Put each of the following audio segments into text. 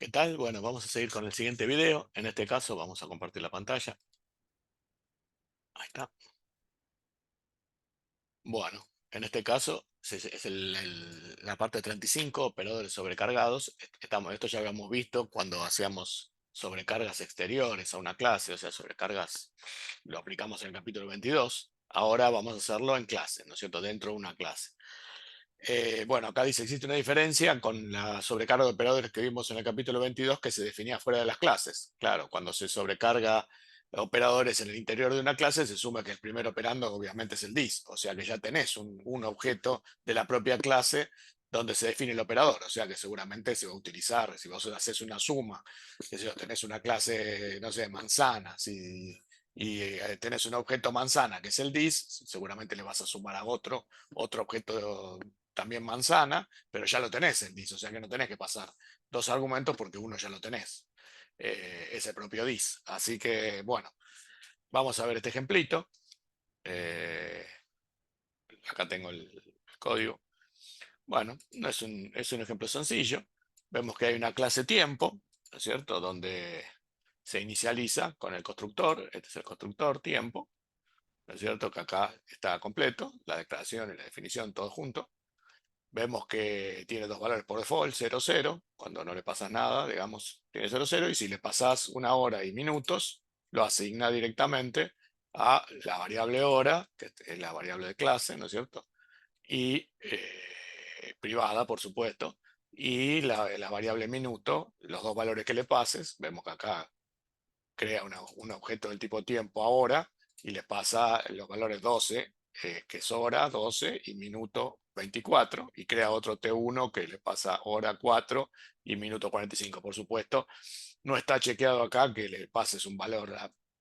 ¿Qué tal? Bueno, vamos a seguir con el siguiente video. En este caso vamos a compartir la pantalla. Ahí está. Bueno, en este caso es la parte 35, operadores sobrecargados. Esto ya habíamos visto cuando hacíamos sobrecargas exteriores a una clase, o sea, sobrecargas lo aplicamos en el capítulo 22. Ahora vamos a hacerlo en clase, ¿no es cierto? Dentro de una clase. Bueno, acá dice, existe una diferencia con la sobrecarga de operadores que vimos en el capítulo 22 que se definía fuera de las clases. Claro, cuando se sobrecarga operadores en el interior de una clase, se suma que el primer operando obviamente es el dis, o sea que ya tenés un objeto de la propia clase donde se define el operador, o sea que seguramente se va a utilizar, si vos haces una suma, que si vos tenés una clase, no sé, manzana, y tenés un objeto manzana que es el dis, seguramente le vas a sumar a otro objeto también manzana, pero ya lo tenés en dis, o sea que no tenés que pasar dos argumentos porque uno ya lo tenés, ese propio dis. Así que, bueno, vamos a ver este ejemplito. Eh, Acá tengo el código. Bueno, no es un ejemplo sencillo. Vemos que hay una clase tiempo, ¿no es cierto? Donde se inicializa con el constructor, este es el constructor tiempo, ¿no es cierto? Que acá está completo, la declaración y la definición, todo junto. Vemos que tiene dos valores por default, 0, 0. Cuando no le pasas nada, digamos, tiene 0, 0. Y si le pasas una hora y minutos, lo asigna directamente a la variable hora, que es la variable de clase, ¿no es cierto? Y privada, por supuesto. Y la variable minuto, los dos valores que le pases, vemos que acá crea un objeto del tipo tiempo ahora y le pasa los valores 12, que es hora 12 y minuto 24, y crea otro T1 que le pasa hora 4 y minuto 45. Por supuesto, no está chequeado acá que le pases un valor,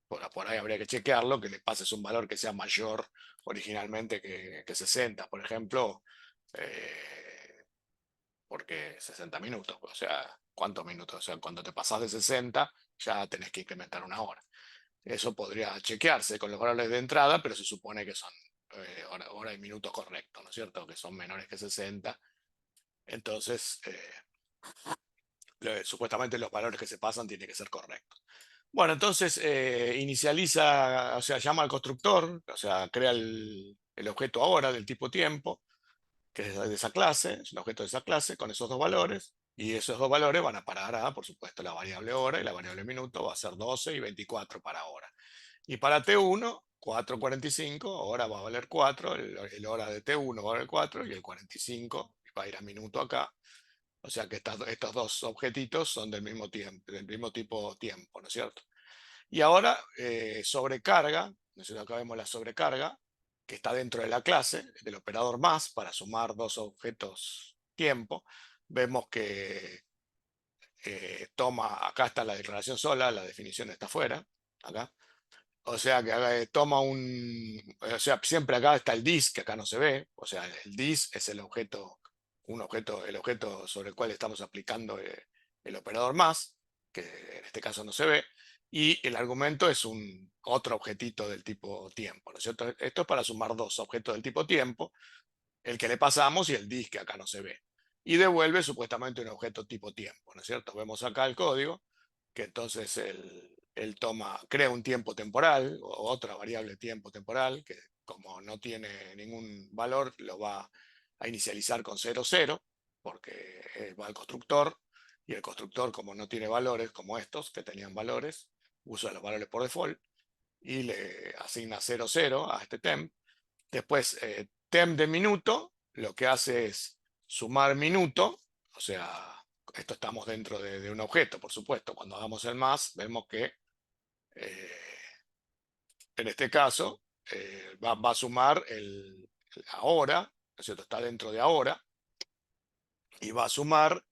por ahí habría que chequearlo, que le pases un valor que sea mayor originalmente que 60, por ejemplo, porque 60 minutos, o sea, ¿cuántos minutos? O sea, cuando te pasas de 60, ya tenés que incrementar una hora. Eso podría chequearse con los valores de entrada, pero se supone que son hora y minutos correctos, ¿no es cierto? Que son menores que 60. Entonces, supuestamente los valores que se pasan tienen que ser correctos. Bueno, entonces inicializa, o sea, llama al constructor, o sea, crea el objeto ahora del tipo tiempo, que es de esa clase, es un objeto de esa clase, con esos dos valores, y esos dos valores van a parar a, por supuesto, la variable hora, y la variable minuto va a ser 12 y 24 para hora. Y para T1, 4.45, ahora va a valer 4, el hora de T1 va a valer 4, y el 45 va a ir a minuto acá. O sea que estos dos objetitos son del mismo tiempo, del mismo tipo tiempo, ¿no es cierto? Y ahora sobrecarga, ¿no es cierto? Acá vemos la sobrecarga, que está dentro de la clase, del operador más, para sumar dos objetos tiempo. Vemos que acá está la declaración sola, la definición está afuera, acá. O sea que toma o sea, siempre acá está el dis, que acá no se ve, o sea, el dis es el objeto, el objeto sobre el cual estamos aplicando el operador más, que en este caso no se ve, y el argumento es otro objetito del tipo tiempo, ¿no es cierto? Esto es para sumar dos objetos del tipo tiempo, el que le pasamos y el dis, que acá no se ve. Y devuelve supuestamente un objeto tipo tiempo, ¿no es cierto? Vemos acá el código, que entonces él crea un tiempo temporal o otra variable tiempo temporal que como no tiene ningún valor lo va a inicializar con 0, 0 porque va al constructor y el constructor como no tiene valores como estos que tenían valores, usa los valores por default y le asigna 0, 0 a este temp. Después temp de minuto lo que hace es sumar minuto, o sea, esto estamos dentro de un objeto, por supuesto. Cuando hagamos el más, vemos que eh, en este caso va a sumar el ahora, ¿no es cierto? Está dentro de ahora, y va a sumar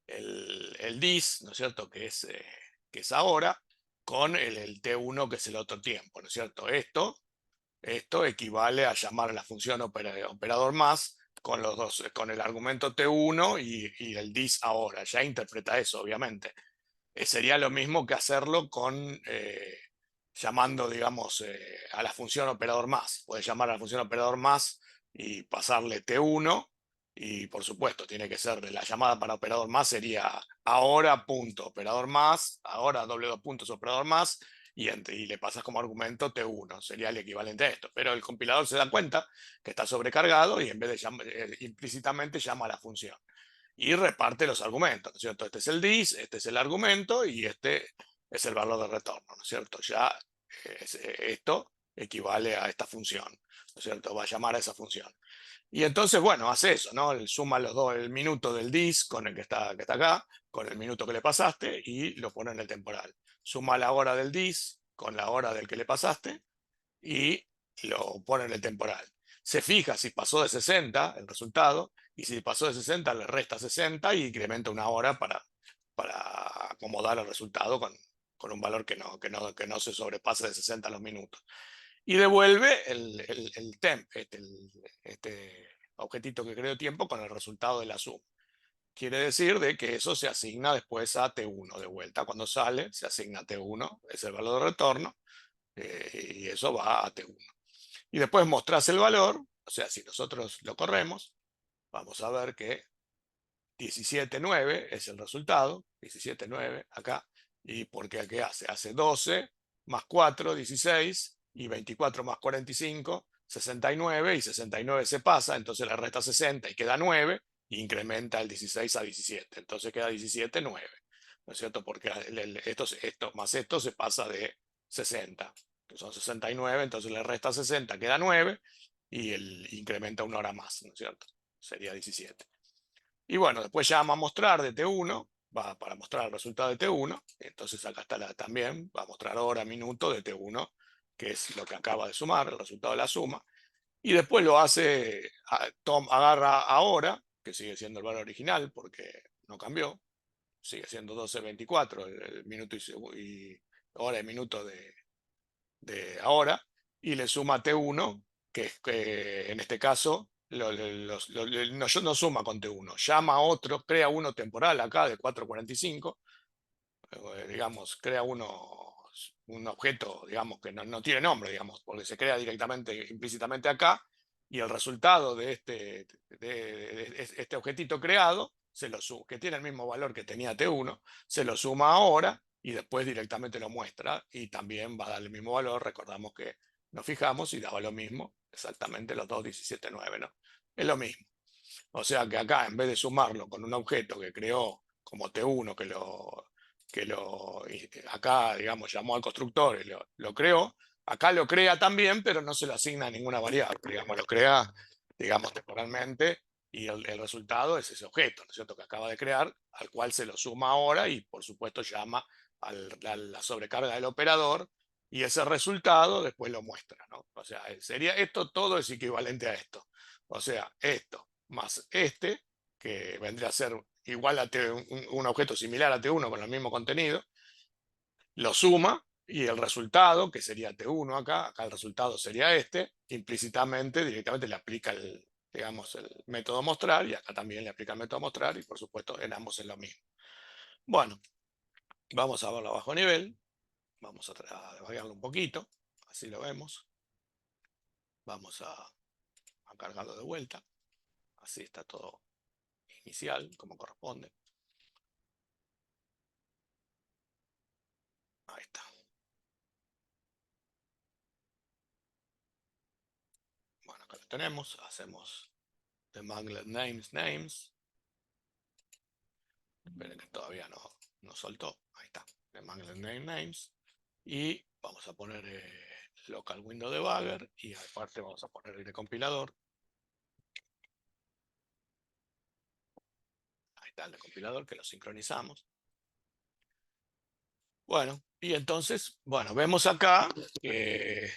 el dis, ¿no es cierto? Que es ahora, con el T1, que es el otro tiempo, ¿no es cierto? Esto equivale a llamar a la función operador más con los dos, con el argumento T1 y el dis ahora. Ya interpreta eso, obviamente. Sería lo mismo que hacerlo llamando, digamos, a la función operador más. Puedes llamar a la función operador más y pasarle T1 Y por supuesto, tiene que ser de la llamada para operador más, sería ahora punto operador más, ahora doble dos puntos operador más, y le pasas como argumento T1, sería el equivalente a esto. Pero el compilador se da cuenta que está sobrecargado y en vez de llamar, implícitamente llama a la función. Y reparte los argumentos, ¿no es cierto? Este es el dis, este es el argumento y este es el valor de retorno, ¿no es cierto? Ya esto equivale a esta función, ¿no es cierto? Va a llamar a esa función. Y entonces, bueno, hace eso, ¿no? Suma los dos, el minuto del dis con el que está acá, con el minuto que le pasaste y lo pone en el temporal. Suma la hora del dis con la hora del que le pasaste y lo pone en el temporal. Se fija si pasó de 60 el resultado, y si pasó de 60 le resta 60 y incrementa una hora para acomodar el resultado con un valor que no se sobrepase de 60 los minutos. Y devuelve el temp, este objetito que creó tiempo con el resultado de la suma. Quiere decir de que eso se asigna después a T1 de vuelta. Cuando sale, se asigna a T1, es el valor de retorno, y eso va a T1. Y después mostrás el valor, o sea, si nosotros lo corremos, vamos a ver que 17,9 es el resultado, 17,9 acá, y porque aquí hace 12 más 4, 16, y 24 más 45, 69, y 69 se pasa, entonces le resta 60 y queda 9, y incrementa el 16 a 17, entonces queda 17,9, ¿no es cierto? Porque esto más esto se pasa de 60, que son 69, entonces le resta 60, queda 9, y incrementa una hora más, ¿no es cierto? Sería 17. Y bueno, después llama a mostrar de T1, va para mostrar el resultado de T1, entonces acá está también, va a mostrar hora, minuto de T1, que es lo que acaba de sumar, el resultado de la suma, y después lo hace, agarra ahora, que sigue siendo el valor original porque no cambió, sigue siendo 12,24 el minuto y hora y minuto de ahora, y le suma T1, que es que en este caso no suma con T1, llama a otro, crea uno temporal acá de 4,45, digamos, crea un objeto, digamos, que no tiene nombre, digamos, porque se crea directamente, implícitamente acá, y el resultado de este objetito creado, que tiene el mismo valor que tenía T1, se lo suma ahora y después directamente lo muestra y también va a dar el mismo valor. Recordamos que nos fijamos y daba lo mismo, exactamente los dos 17,9, ¿no? Es lo mismo. O sea que acá, en vez de sumarlo con un objeto que creó como T1, acá, digamos, llamó al constructor y lo creó, acá lo crea también, pero no se le asigna ninguna variable, digamos, lo crea, digamos, temporalmente, y el resultado es ese objeto, ¿no es cierto?, que acaba de crear, al cual se lo suma ahora y, por supuesto, llama a la sobrecarga del operador, y ese resultado después lo muestra, ¿no? O sea, todo es equivalente a esto. O sea, esto más este, que vendría a ser igual a un objeto similar a T1 con el mismo contenido, lo suma y el resultado, que sería T1 acá el resultado sería este, implícitamente, directamente le aplica digamos, el método mostrar, y acá también le aplica el método mostrar, y por supuesto en ambos es lo mismo. Bueno, vamos a verlo a bajo nivel, vamos a debagarlo un poquito, así lo vemos. Vamos a cargarlo de vuelta, así está todo inicial, como corresponde. Ahí está. Bueno, acá lo tenemos, hacemos the manglet names. Esperen que todavía no soltó. Ahí está, the manglet names. Y vamos a poner local window debugger, y aparte vamos a poner el compilador. Ahí está el compilador, que lo sincronizamos. Bueno, y entonces, bueno, vemos acá que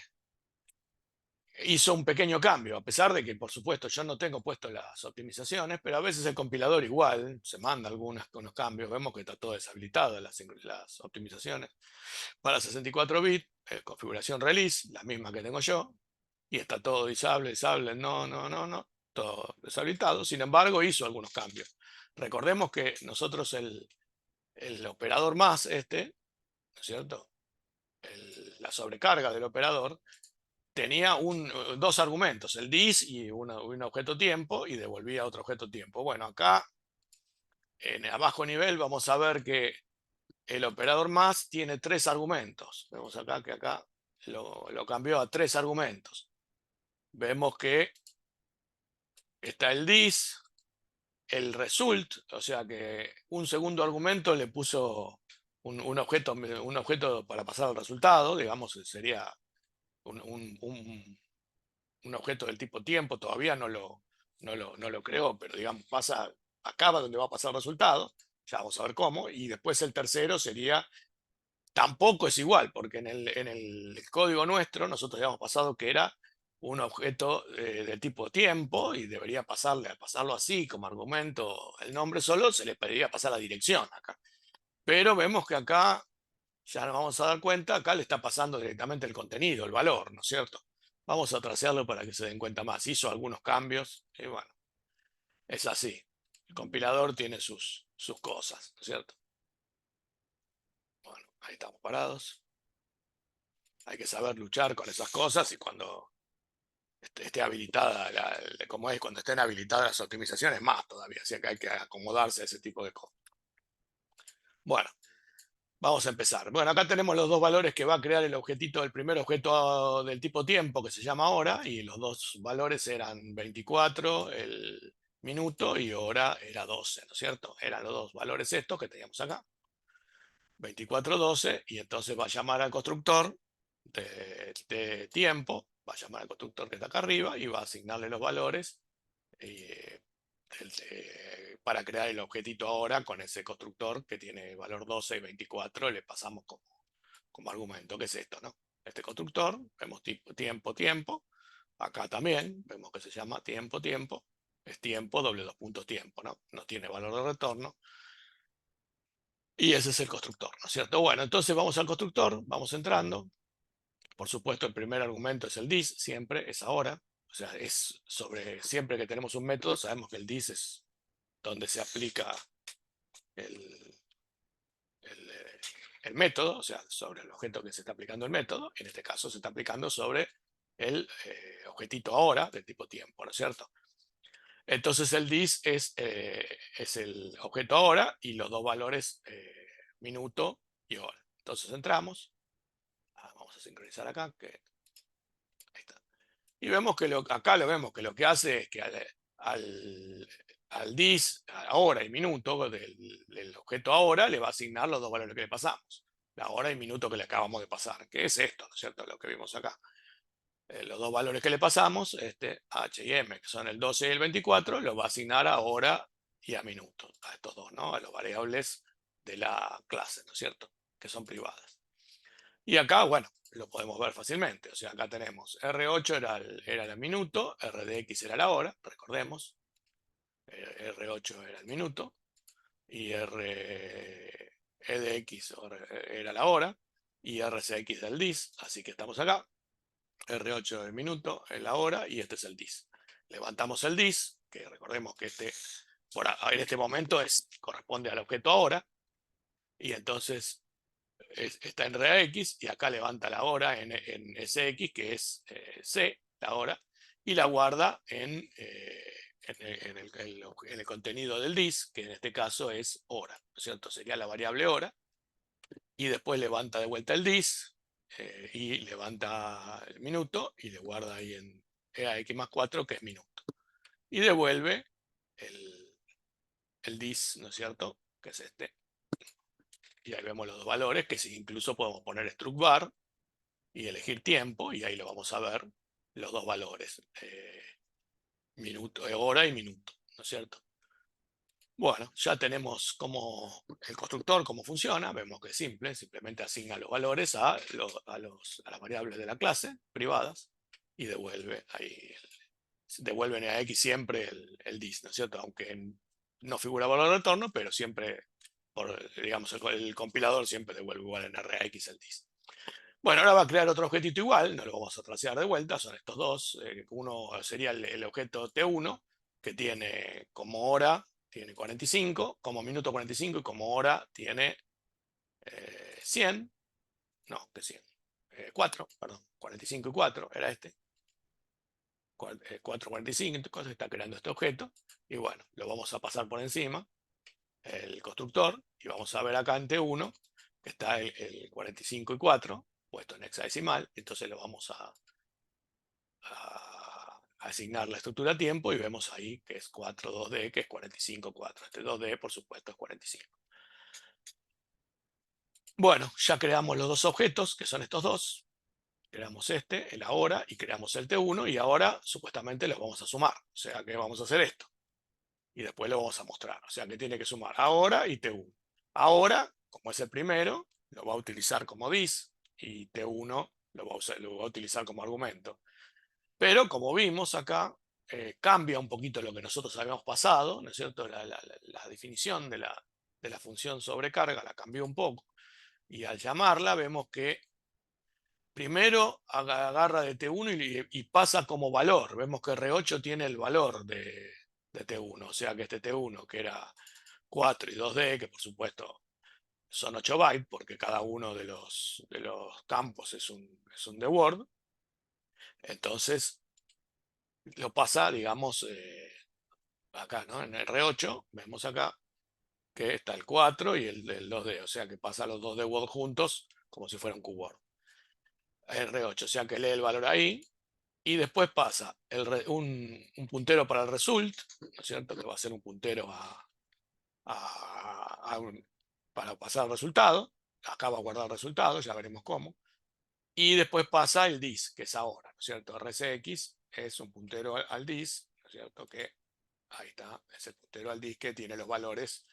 hizo un pequeño cambio, a pesar de que, por supuesto, yo no tengo puesto las optimizaciones, pero a veces el compilador igual se manda unos cambios. Vemos que está todo deshabilitado las optimizaciones para 64 bits, configuración release, la misma que tengo yo, y está todo disable, no, todo deshabilitado. Sin embargo, hizo algunos cambios. Recordemos que nosotros el operador más ¿no es cierto? La sobrecarga del operador tenía dos argumentos, el dis y un objeto tiempo, y devolvía otro objeto tiempo. Bueno, acá en a bajo nivel vamos a ver que el operador más tiene tres argumentos. Vemos acá que acá lo cambió a tres argumentos. Vemos que está el dis, el result, o sea que un segundo argumento le puso un objeto para pasar al resultado, digamos, sería un, un- un- un objeto del tipo tiempo, todavía no lo creó, pero digamos, pasa acá donde va a pasar el resultado, ya vamos a ver cómo, y después el tercero sería, tampoco es igual, porque en el código nuestro nosotros habíamos pasado que era un objeto de tipo tiempo y debería pasarlo así como argumento el nombre solo, se le pediría pasar la dirección acá. Pero vemos que acá, ya nos vamos a dar cuenta, acá le está pasando directamente el contenido, el valor, ¿no es cierto? Vamos a tracearlo para que se den cuenta más. Hizo algunos cambios y bueno, es así. El compilador tiene sus cosas, ¿no es cierto? Bueno, ahí estamos parados. Hay que saber luchar con esas cosas y cuando esté habilitada, como es, cuando estén habilitadas las optimizaciones, más todavía. Así que hay que acomodarse a ese tipo de cosas. Bueno, vamos a empezar. Bueno, acá tenemos los dos valores que va a crear el objetito, el primer objeto del tipo tiempo, que se llama hora, y los dos valores eran 24, el minuto, y hora era 12, ¿no es cierto? Eran los dos valores estos que teníamos acá. 24, 12, y entonces va a llamar al constructor de tiempo, va a llamar al constructor que está acá arriba y va a asignarle los valores eh, para crear el objetito ahora con ese constructor que tiene valor 12 y 24, le pasamos como argumento, que es esto, ¿no? Este constructor, vemos tipo, tiempo, tiempo, acá también vemos que se llama tiempo, tiempo, es tiempo, doble dos puntos tiempo, ¿no? No tiene valor de retorno. Y ese es el constructor, ¿no es cierto? Bueno, entonces vamos al constructor, vamos entrando. Por supuesto, el primer argumento es el dis, siempre, es ahora. O sea, es sobre, siempre que tenemos un método, sabemos que el dis es donde se aplica el, el método, o sea, sobre el objeto que se está aplicando el método. En este caso se está aplicando sobre el objetito ahora del tipo tiempo, ¿no es cierto? Entonces el dis es el objeto ahora y los dos valores minuto y hora. Entonces entramos, vamos a sincronizar acá, que ahí está. Y vemos que acá lo vemos que lo que hace es que al dis, a hora y minuto del objeto ahora, le va a asignar los dos valores que le pasamos. La hora y minuto que le acabamos de pasar, que es esto, ¿no es cierto? Lo que vimos acá. Los dos valores que le pasamos, H y M, que son el 12 y el 24, lo va a asignar a hora y a minuto, a estos dos, ¿no? A las variables de la clase, ¿no es cierto? Que son privadas. Y acá, bueno, lo podemos ver fácilmente. O sea, acá tenemos R8 era el minuto, RDX era la hora, recordemos. R8 era el minuto y REDX era la hora y RCX del dis. Así que estamos acá. R8 es el minuto, es la hora y este es el dis. Levantamos el dis, que recordemos que en este momento corresponde al objeto ahora. Y entonces está en RAX y acá levanta la hora en SX, que es C, la hora, y la guarda en el contenido del dis, que en este caso es hora, ¿no es cierto? Sería la variable hora, y después levanta de vuelta el dis, y levanta el minuto, y le guarda ahí en EAX más 4, que es minuto. Y devuelve el dis, ¿no es cierto? Que es este. Y ahí vemos los dos valores, que incluso podemos poner struct var y elegir tiempo, y ahí lo vamos a ver, los dos valores, minuto, hora y minuto, ¿no es cierto? Bueno, ya tenemos como el constructor, cómo funciona, vemos que es simple, simplemente asigna los valores a las variables de la clase privadas y devuelven a X siempre el dis, ¿no es cierto? Aunque no figura valor de retorno, pero siempre, digamos, el compilador siempre devuelve igual en RAX el dis. Bueno, ahora va a crear otro objetito igual, no lo vamos a trasear de vuelta, son estos dos. Uno sería el objeto T1, que tiene como hora, tiene 45, como minuto 45 y como hora tiene 100. No, que 100. 4, perdón, 45 y 4 era este. 445, entonces está creando este objeto. Y bueno, lo vamos a pasar por encima, el constructor, y vamos a ver acá en T1 que está el 45 y 4 puesto en hexadecimal. Entonces lo vamos a asignar la estructura a tiempo y vemos ahí que es 4, 2D, que es 45, 4. Este 2D, por supuesto, es 45. Bueno, ya creamos los dos objetos, que son estos dos. Creamos el ahora, y creamos el T1, y ahora supuestamente los vamos a sumar. O sea que vamos a hacer esto. Y después lo vamos a mostrar. O sea que tiene que sumar ahora y T1. Ahora, como es el primero, lo va a utilizar como dis, y T1 lo va a utilizar como argumento. Pero como vimos acá, cambia un poquito lo que nosotros habíamos pasado, ¿no es cierto? La definición de la función sobrecarga la cambió un poco. Y al llamarla vemos que primero agarra de T1 y pasa como valor. Vemos que R8 tiene el valor de T1. O sea que este T1, que era 4 y 2D, que por supuesto son 8 bytes, porque cada uno de los campos es un de Word. Entonces lo pasa, digamos, acá, ¿no? En R8 vemos acá que está el 4 y el 2D. O sea que pasa los dos de Word juntos como si fuera un QWORD. R8, o sea que lee el valor ahí. Y después pasa un puntero para el result, ¿no es cierto? Que va a ser un puntero para pasar el resultado. Acá va a guardar el resultado, ya veremos cómo. Y después pasa el dis, que es ahora, ¿no es cierto? RCX es un puntero al dis, ¿no es cierto? Que ahí está, es el puntero al dis que tiene los valores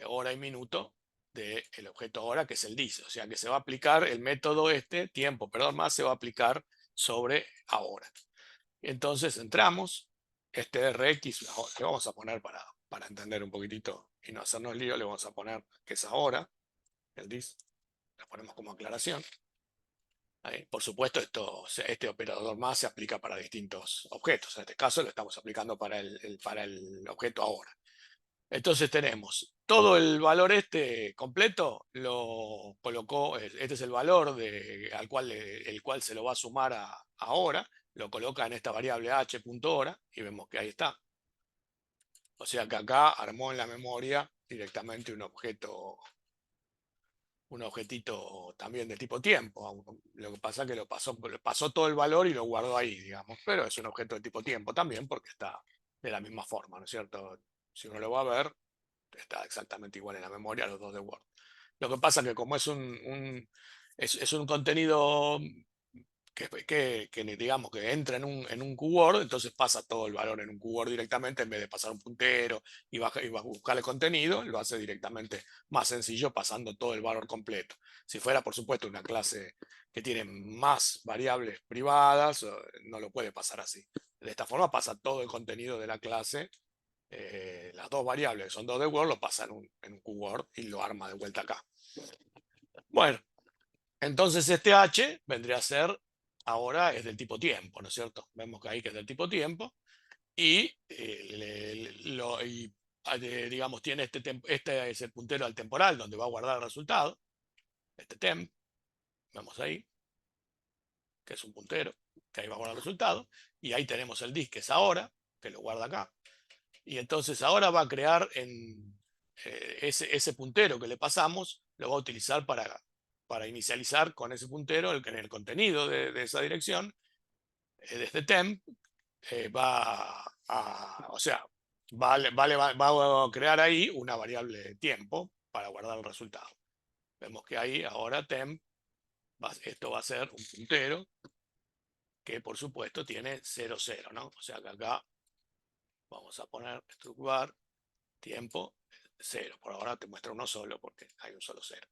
hora y minuto del objeto hora, que es el dis. O sea que se va a aplicar el método tiempo, perdón, más se va a aplicar sobre ahora. Entonces entramos, este RX, le vamos a poner para entender un poquitito y no hacernos lío, le vamos a poner que es ahora, el dis, lo ponemos como aclaración. Ahí. Por supuesto, este operador más se aplica para distintos objetos. En este caso lo estamos aplicando para el objeto ahora. Entonces tenemos todo el valor completo, lo colocó, este es el valor el cual se lo va a sumar ahora, lo coloca en esta variable h.hora y vemos que ahí está. O sea que acá armó en la memoria directamente un objetito también de tipo tiempo. Lo que pasa es que le pasó todo el valor y lo guardó ahí, digamos. Pero es un objeto de tipo tiempo también porque está de la misma forma, ¿no es cierto? Si uno lo va a ver, está exactamente igual en la memoria los dos de Word. Lo que pasa es que como es un contenido digamos que entra en un QWORD, entonces pasa todo el valor en un QWORD directamente en vez de pasar un puntero y va a buscar el contenido, lo hace directamente más sencillo pasando todo el valor completo. Si fuera, por supuesto, una clase que tiene más variables privadas, no lo puede pasar así. De esta forma pasa todo el contenido de la clase, las dos variables que son dos de Word, lo pasa en un QWORD y lo arma de vuelta acá. Bueno, entonces este H vendría a ser, ahora es del tipo tiempo, ¿no es cierto? Vemos que ahí que es del tipo tiempo y, digamos, tiene este es el puntero al temporal donde va a guardar el resultado, este temp, vemos ahí, que es un puntero, que ahí va a guardar el resultado, y ahí tenemos el dis, que es ahora, que lo guarda acá, y entonces ahora va a crear ese puntero que le pasamos, lo va a utilizar para inicializar con ese puntero en el contenido de esa dirección, de este temp, o sea, va a crear ahí una variable de tiempo para guardar el resultado. Vemos que ahí ahora temp, esto va a ser un puntero que por supuesto tiene 0, 0, ¿no? O sea que acá vamos a poner struct tiempo 0. Por ahora te muestra uno solo porque hay un solo 0.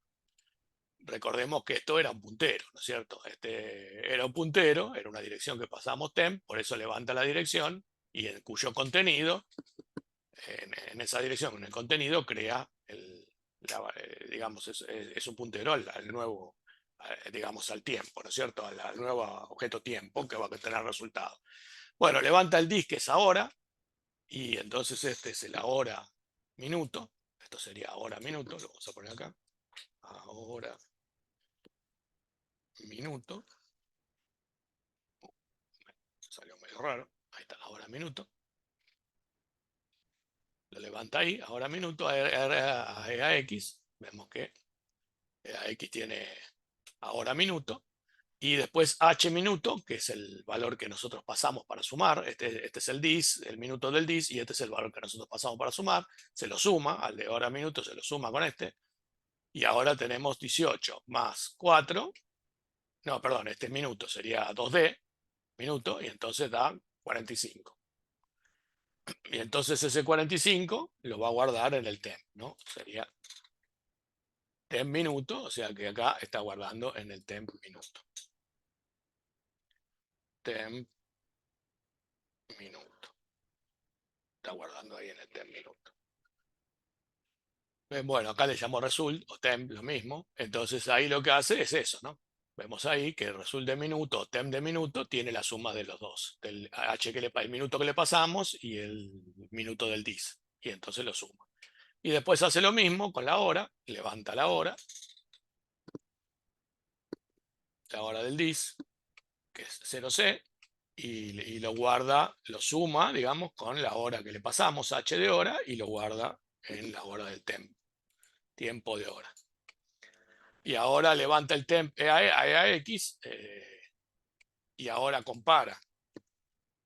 Recordemos que esto era un puntero, ¿no es cierto? Este era un puntero, era una dirección que pasamos temp, por eso levanta la dirección y en cuyo contenido, en esa dirección, en el contenido, crea digamos, es un puntero al nuevo, digamos, al tiempo, ¿no es cierto? Al nuevo objeto tiempo que va a tener resultado. Bueno, levanta el dis, que es ahora, y entonces este es el ahora minuto. Esto sería ahora minuto, lo vamos a poner acá. Ahora minuto. medio raro. Ahí está, ahora minuto. Lo levanta ahí, ahora minuto, a X. Vemos que X tiene ahora minuto. Y después H minuto, que es el valor que nosotros pasamos para sumar. Este es el dis, el minuto del dis, y este es el valor que nosotros pasamos para sumar. Se lo suma, al de hora minuto se lo suma con este. Y ahora tenemos 18 más 4. No, perdón, este minuto sería 2D, minuto, y entonces da 45. Y entonces ese 45 lo va a guardar en el temp, ¿no? Sería temp minuto, o sea que acá está guardando en el temp minuto. Temp minuto. Está guardando ahí en el temp minuto. Bueno, acá le llamo result o temp, lo mismo. Entonces ahí lo que hace es eso, ¿no? Vemos ahí que el result de minuto o temp de minuto tiene la suma de los dos, del h el minuto que le pasamos y el minuto del dis. Y entonces lo suma. Y después hace lo mismo con la hora, levanta la hora del dis, que es 0C, y lo guarda, lo suma, digamos, con la hora que le pasamos, h de hora, y lo guarda en la hora del temp, tiempo de hora. Y ahora levanta el temp a X y ahora compara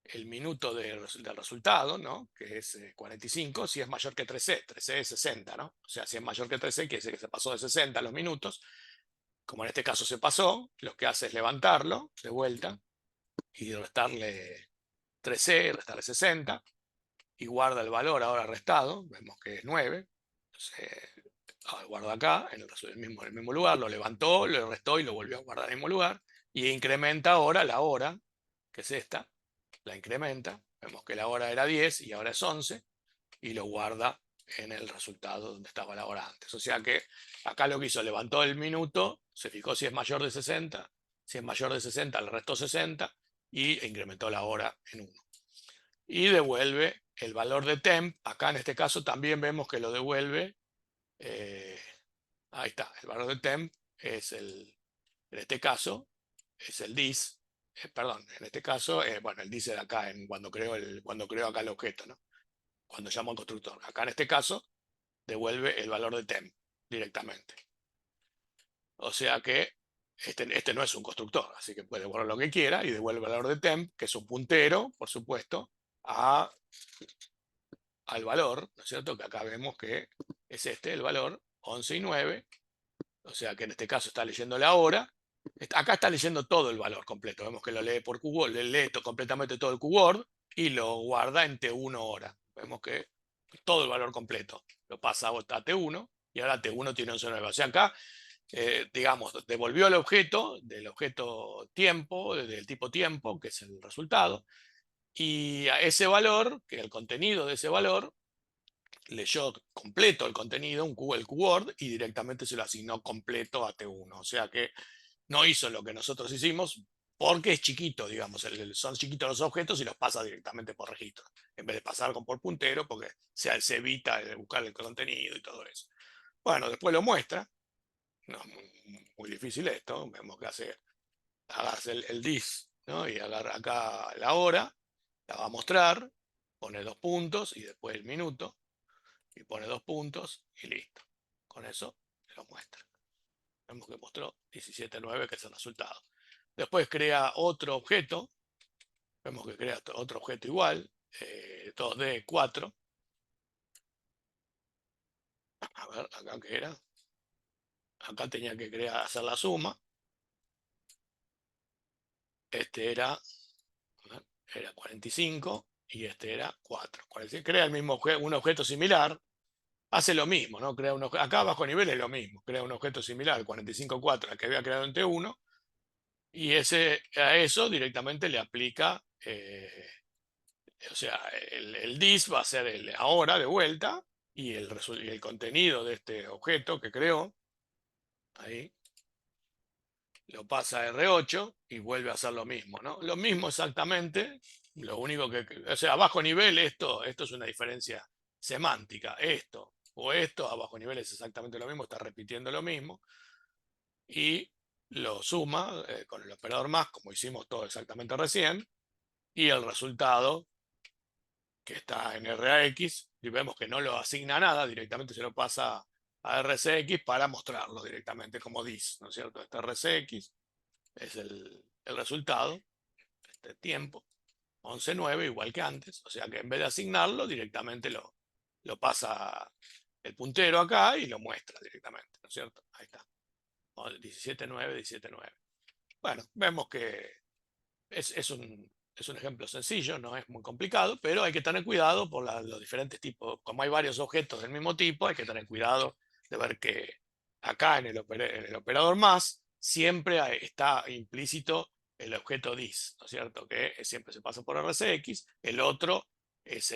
el minuto del resultado, ¿no? Que es 45, si es mayor que 3C. 3C es 60, ¿no? O sea, si es mayor que 3C, quiere decir que se pasó de 60 los minutos. Como en este caso se pasó, lo que hace es levantarlo de vuelta y restarle 3C, restarle 60, y guarda el valor ahora restado, vemos que es 9. Entonces, guarda acá, en el mismo lugar, lo levantó, lo restó y lo volvió a guardar en el mismo lugar. Y incrementa ahora la hora, que es esta, la incrementa. Vemos que la hora era 10 y ahora es 11, y lo guarda en el resultado donde estaba la hora antes. O sea que acá lo que hizo, levantó el minuto, se fijó si es mayor de 60, si es mayor de 60 le restó 60 y incrementó la hora en 1. Y devuelve el valor de temp. Acá en este caso también vemos que lo devuelve. Ahí está, el valor de temp es en este caso, es el dis. Perdón, en este caso, bueno, el dis es acá, cuando creo acá el objeto, ¿no? Cuando llamo al constructor. Acá en este caso, devuelve el valor de temp directamente. O sea que este no es un constructor, así que puede devolver lo que quiera y devuelve el valor de temp, que es un puntero, por supuesto, al valor, ¿no es cierto? Que acá vemos que es el valor, 11 y 9. O sea que en este caso está leyendo la hora. Acá está leyendo todo el valor completo. Vemos que lo lee por QWORD, le lee completamente todo el QWORD y lo guarda en T1 hora. Vemos que todo el valor completo lo pasa a T1 y ahora T1 tiene 11,9. O sea, acá, digamos, devolvió el objeto del objeto tiempo, del tipo tiempo, que es el resultado, y a ese valor, que el contenido de ese valor, leyó completo el contenido, el QWORD, y directamente se lo asignó completo a T1. O sea que no hizo lo que nosotros hicimos porque es chiquito, digamos, son chiquitos los objetos y los pasa directamente por registro, en vez de pasar por puntero, porque se evita buscar el contenido y todo eso. Bueno, después lo muestra, no es muy difícil esto, vemos que hagas el dis, ¿no? Y agarra acá la hora, la va a mostrar, pone 2 puntos y después el minuto, y pone 2 puntos y listo. Con eso lo muestra. Vemos que mostró 17,9, que es el resultado. Después crea otro objeto. Vemos que crea otro objeto igual, 2D 4. A ver, acá que era. Acá tenía que hacer la suma. Este era 45 y este era 4. Crea el mismo un objeto similar. Hace lo mismo, ¿no? Acá bajo nivel es lo mismo. Crea un objeto similar, 45,4, al que había creado en T1. Y a eso directamente le aplica, o sea, el dis va a ser el ahora de vuelta, y el contenido de este objeto que creó, ahí, lo pasa a R8 y vuelve a hacer lo mismo, ¿no? Lo mismo exactamente, lo único o sea, a bajo nivel esto es una diferencia semántica. Esto o esto a bajo nivel es exactamente lo mismo, está repitiendo lo mismo, y lo suma con el operador más, como hicimos todo exactamente recién, y el resultado que está en RAX, y vemos que no lo asigna nada, directamente se lo pasa a RCX para mostrarlo directamente como dis, ¿no es cierto? Este RCX es el resultado, este tiempo, 11.9, igual que antes, o sea que en vez de asignarlo, directamente lo pasa el puntero acá y lo muestra directamente, ¿no es cierto? Ahí está, 17.9, 17.9. Bueno, vemos que es un ejemplo sencillo, no es muy complicado, pero hay que tener cuidado por los diferentes tipos. Como hay varios objetos del mismo tipo, hay que tener cuidado de ver que acá en el operador más siempre está implícito el objeto dis, ¿no es cierto? Que siempre se pasa por RCX. El otro es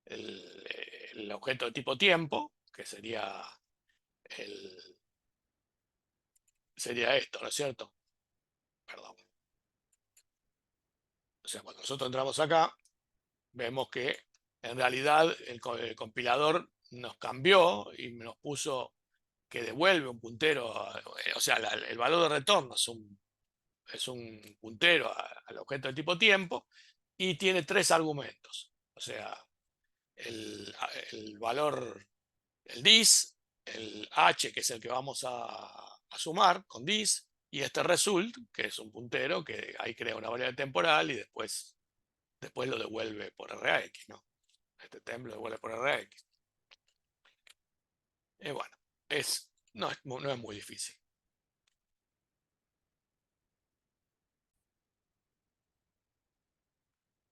el objeto de tipo tiempo, que el, sería esto, ¿no es cierto? Perdón. O sea, cuando nosotros entramos acá, vemos que en realidad el compilador nos cambió y nos puso que devuelve un puntero, o sea, el valor de retorno es un puntero al objeto de tipo tiempo y tiene tres argumentos. O sea, el, el valor, el dis, el h, que es el que vamos a sumar con dis, y este result, que es un puntero que ahí crea una variable temporal y después lo devuelve por RAX, ¿no? Este temp lo devuelve por RAX. Y bueno, no es muy difícil.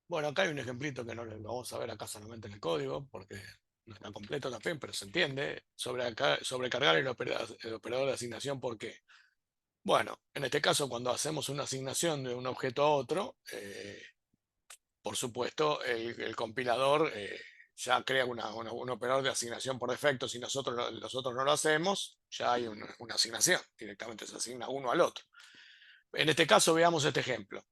Bueno, acá hay un ejemplito que no lo vamos a ver acá solamente en el código, porque no está completo también, pero se entiende. Sobrecargar el operador de asignación, ¿por qué? Bueno, en este caso, cuando hacemos una asignación de un objeto a otro, por supuesto, el compilador ya crea un operador de asignación por defecto. Si nosotros no lo hacemos, ya hay una asignación. Directamente se asigna uno al otro. En este caso, veamos este ejemplo.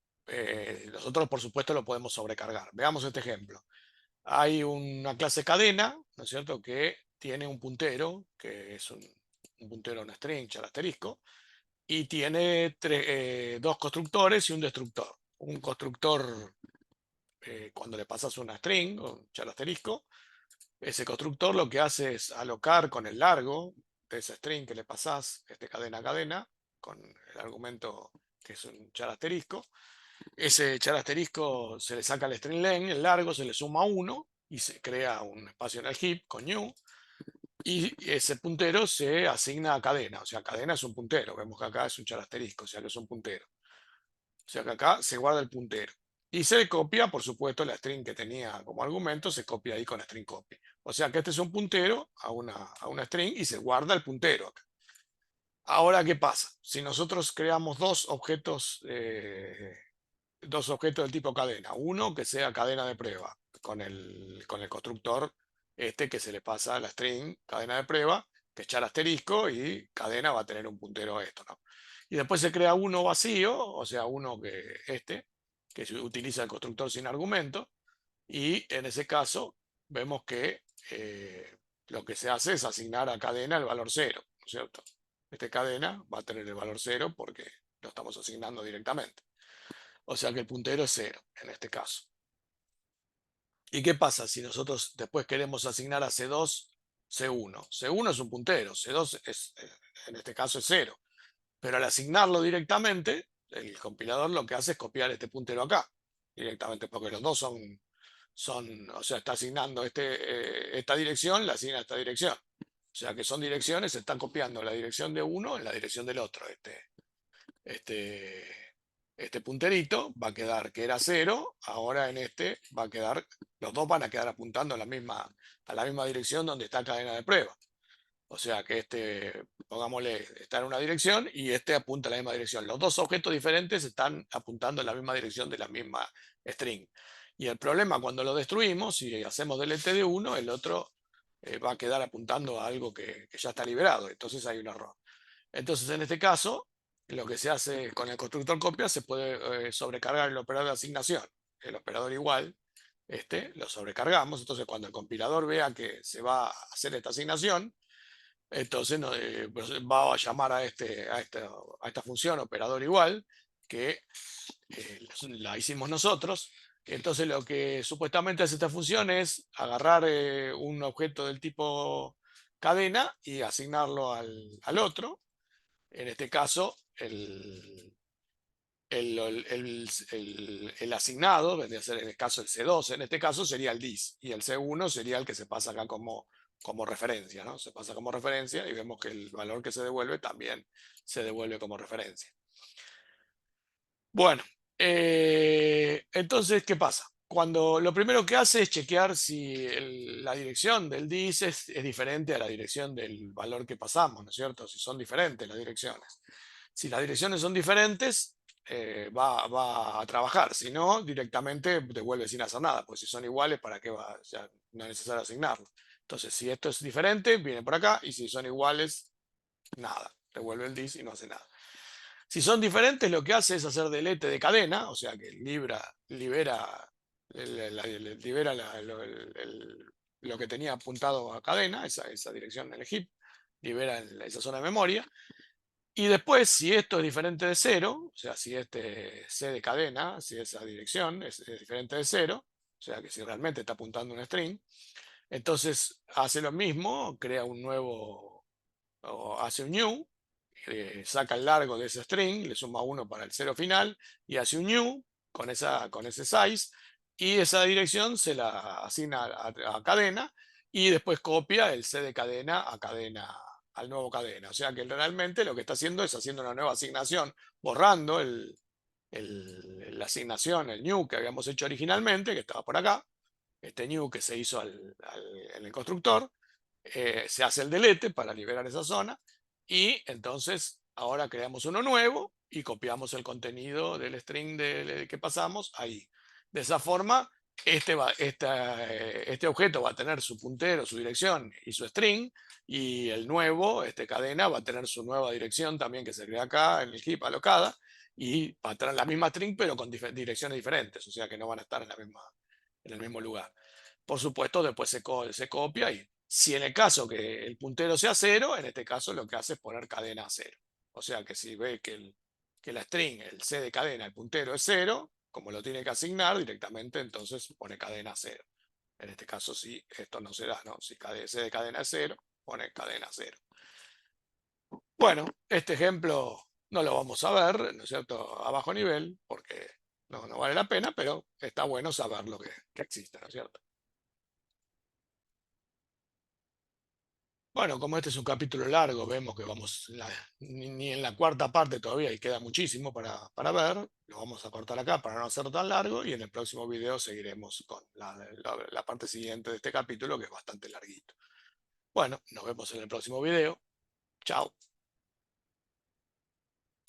Nosotros, por supuesto, lo podemos sobrecargar. Veamos este ejemplo. Hay una clase cadena, ¿no es cierto?, que tiene un puntero, que es un puntero, un string, char asterisco, y tiene dos constructores y un destructor. Un constructor, cuando le pasas una string, o un char asterisco, ese constructor lo que hace es alocar con el largo de esa string que le pasás, cadena a cadena, con el argumento que es un char asterisco. Ese char asterisco se le saca el string len, el largo, se le suma 1 y se crea un espacio en el heap con new. Y ese puntero se asigna a cadena, o sea, cadena es un puntero. Vemos que acá es un char asterisco, o sea que es un puntero. O sea que acá se guarda el puntero. Y se copia, por supuesto, la string que tenía como argumento, se copia ahí con string copy. O sea que este es un puntero a una string y se guarda el puntero acá. Ahora, ¿qué pasa? Si nosotros creamos dos objetos del tipo cadena, uno que sea cadena de prueba, con el constructor que se le pasa a la string, cadena de prueba, que echar asterisco y cadena va a tener un puntero a esto, ¿no? Y después se crea uno vacío, o sea, uno que se utiliza el constructor sin argumento, y en ese caso vemos que lo que se hace es asignar a cadena el valor 0, ¿no es cierto? Cadena va a tener el valor 0 porque lo estamos asignando directamente. O sea que el puntero es 0 en este caso. ¿Y qué pasa si nosotros después queremos asignar a C2 C1? C1 es un puntero, C2 en este caso es 0. Pero al asignarlo directamente, el compilador lo que hace es copiar este puntero acá, directamente, porque los dos o sea, está asignando esta dirección, la asigna a esta dirección. O sea que son direcciones, se están copiando la dirección de uno en la dirección del otro. Este, este punterito va a quedar que era 0, ahora en va a quedar, los dos van a quedar apuntando a la misma dirección donde está cadena de prueba. O sea que pongámosle, está en una dirección y apunta a la misma dirección. Los dos objetos diferentes están apuntando en la misma dirección de la misma string. Y el problema cuando lo destruimos, si hacemos delete de uno, el otro va a quedar apuntando a algo que ya está liberado. Entonces hay un error. Entonces, en este caso, lo que se hace con el constructor copia, se puede sobrecargar el operador de asignación. El operador igual, lo sobrecargamos. Entonces, cuando el compilador vea que se va a hacer esta asignación, entonces pues, va a llamar a esta función operador igual que la hicimos nosotros. Entonces lo que supuestamente hace esta función es agarrar un objeto del tipo cadena y asignarlo al otro. En este caso, el asignado, vendría a ser en el caso el C2, en este caso sería el dis, y el C1 sería el que se pasa acá como referencia, ¿no? Se pasa como referencia y vemos que el valor que se devuelve también se devuelve como referencia. Bueno, entonces, ¿qué pasa? Cuando lo primero que hace es chequear si la dirección del dis es diferente a la dirección del valor que pasamos, ¿no es cierto? Si son diferentes las direcciones. Si las direcciones son diferentes, va a trabajar. Si no, directamente devuelve sin hacer nada. Pues si son iguales, ¿para qué va? Ya no es necesario asignarlo. Entonces, si esto es diferente, viene por acá. Y si son iguales, nada. Devuelve el dis y no hace nada. Si son diferentes, lo que hace es hacer delete de cadena, o sea que libera lo que tenía apuntado a cadena, esa dirección en el heap, libera esa zona de memoria. Y después, si esto es diferente de cero, o sea, si este C de cadena, si esa dirección es diferente de cero, o sea, que si realmente está apuntando un string, entonces hace lo mismo, crea un nuevo, o hace un new, saca el largo de ese string, le suma 1 para el cero final y hace un new con ese size, y esa dirección se la asigna a cadena y después copia el C de cadena a cadena, al nuevo cadena. O sea que realmente lo que está haciendo es haciendo una nueva asignación, borrando la asignación, el new que habíamos hecho originalmente, que estaba por acá, este new que se hizo en el constructor, se hace el delete para liberar esa zona y entonces ahora creamos uno nuevo y copiamos el contenido del string que pasamos ahí. De esa forma, este objeto va a tener su puntero, su dirección y su string, y el nuevo, este cadena, va a tener su nueva dirección también que se crea acá en el heap alocada, y va a tener la misma string pero con direcciones diferentes, o sea que no van a estar en el mismo lugar. Por supuesto, después se copia y si en el caso que el puntero sea cero, en este caso lo que hace es poner cadena a cero. O sea que si ve que la string, el C de cadena, el puntero es cero, como lo tiene que asignar directamente, entonces pone cadena a cero. En este caso, si esto no se da, ¿no? Si C de cadena es cero, pone cadena a cero. Bueno, este ejemplo no lo vamos a ver, ¿no es cierto?, a bajo nivel, porque no vale la pena, pero está bueno saber lo que existe, ¿no es cierto? Bueno, como este es un capítulo largo, vemos que vamos ni en la cuarta parte todavía y queda muchísimo para ver. Lo vamos a cortar acá para no hacerlo tan largo y en el próximo video seguiremos con la parte siguiente de este capítulo que es bastante larguito. Bueno, nos vemos en el próximo video. Chao.